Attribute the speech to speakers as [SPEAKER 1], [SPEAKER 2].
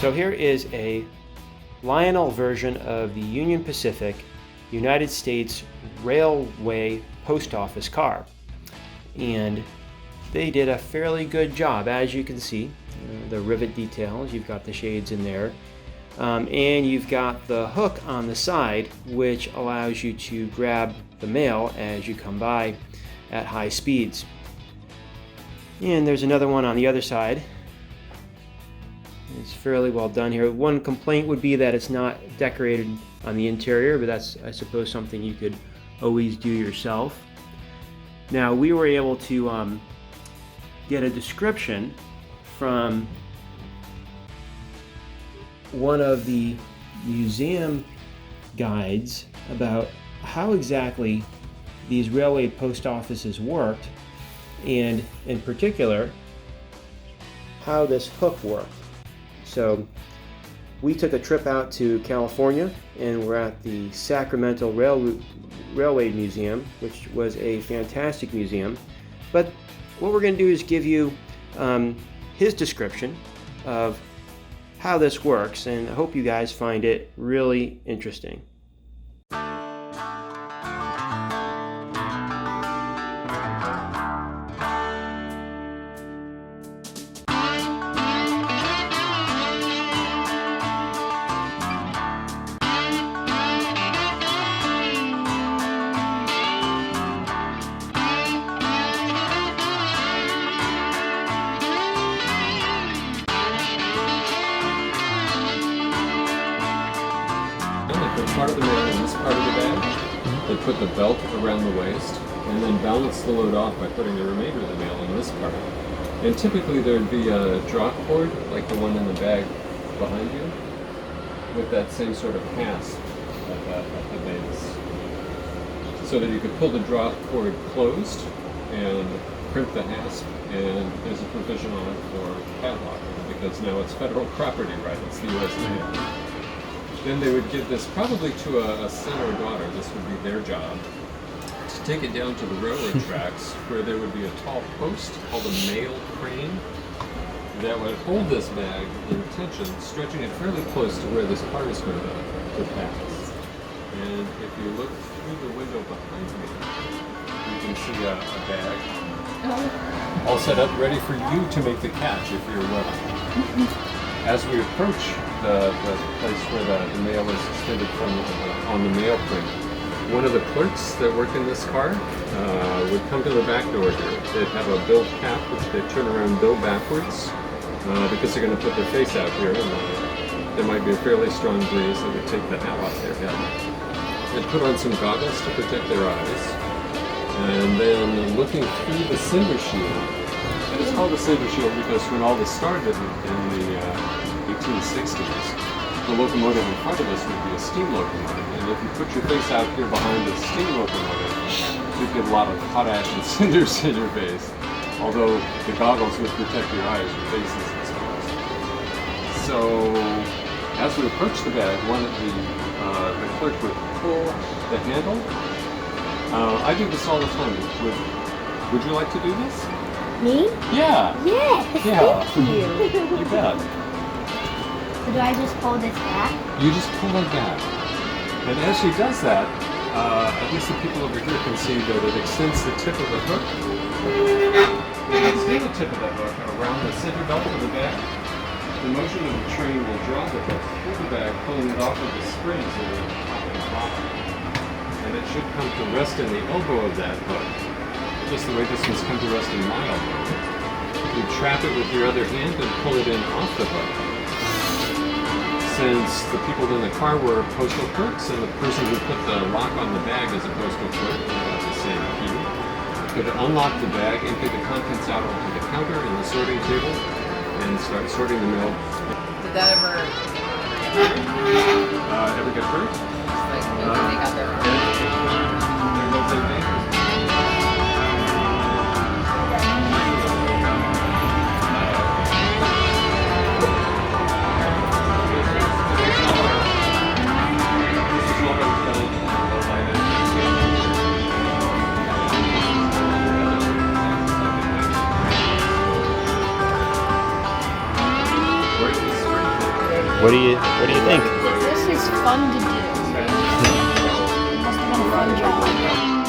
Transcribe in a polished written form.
[SPEAKER 1] So here is a Lionel version of the Union Pacific United States Railway Post Office car. And they did a fairly good job, as you can see. The rivet details, you've got the shades in there. And you've got the hook on the side, which allows you to grab the mail as you come by at high speeds. And there's another one on the other side. It's fairly well done here. One complaint would be that it's not decorated on the interior, but that's, I suppose, something you could always do yourself. Now, we were able to get a description from one of the museum guides about how exactly these railway post offices worked, and in particular, how this hook worked. So we took a trip out to California and we're at the Sacramento Railroad Museum, which was a fantastic museum. But what we're going to do is give you his description of how this works, and I hope you guys find it really interesting.
[SPEAKER 2] Part of the mail in this part of the bag. They put the belt around the waist and then balance the load off by putting the remainder of the mail in this part. And typically there'd be a draw cord like the one in the bag behind you with that same sort of hasp at the base, so that you could pull the draw cord closed and crimp the hasp, and there's a provision on it for cataloging because now it's federal property, right? It's the U.S. mail. Then they would give this probably to a son or daughter. This would be their job, to take it down to the railroad tracks where there would be a tall post called a mail crane that would hold this bag in tension, stretching it fairly close to where this car is going to pass. And if you look through the window behind me, you can see a bag all set up ready for you to make the catch if you're willing. As we approach the place where the mail is suspended from on the mail crane, one of the clerks that worked in this car would come to the back door here. They'd have a bill cap which they'd turn around bill backwards because they're going to put their face out here, and there might be a fairly strong breeze that would take the hat off their head. They'd put on some goggles to protect their eyes, and then looking through the cinder shield. And it's called the cinder shield because when all this started in the 1860s, the locomotive in front of us would be a steam locomotive, and if you put your face out here behind the steam locomotive, you'd get a lot of hot ash and cinders in your face, although the goggles would protect your eyes, your face is exposed. So, as we approached the bag, the clerk would pull the handle. I do this all the time. Would you like to do this?
[SPEAKER 3] Me?
[SPEAKER 2] Yeah.
[SPEAKER 3] Yes,
[SPEAKER 2] Yeah.
[SPEAKER 3] thank you.
[SPEAKER 2] You bet.
[SPEAKER 3] So do I just pull this back?
[SPEAKER 2] You just pull it back. And as she does that, at least the people over here can see that it extends the tip of the hook. You can see the tip of the hook around the center belt of the bag. The motion of the train will draw the hook through the bag, pulling it off of the springs that are top and bottom. And it should come to rest in the elbow of that hook, just the way this one's come to rest in my elbow. You trap it with your other hand and pull it in off the hook. Since the people in the car were postal clerks and the person who put the lock on the bag is a postal clerk, the same key, could unlock the bag, empty the contents out onto the counter in the sorting table, and start sorting the mail.
[SPEAKER 4] Did that ever
[SPEAKER 2] get hurt?
[SPEAKER 4] like when they got their
[SPEAKER 2] There goes their neighbors.
[SPEAKER 1] What do you think?
[SPEAKER 3] This is fun to do. It must have been a fun job.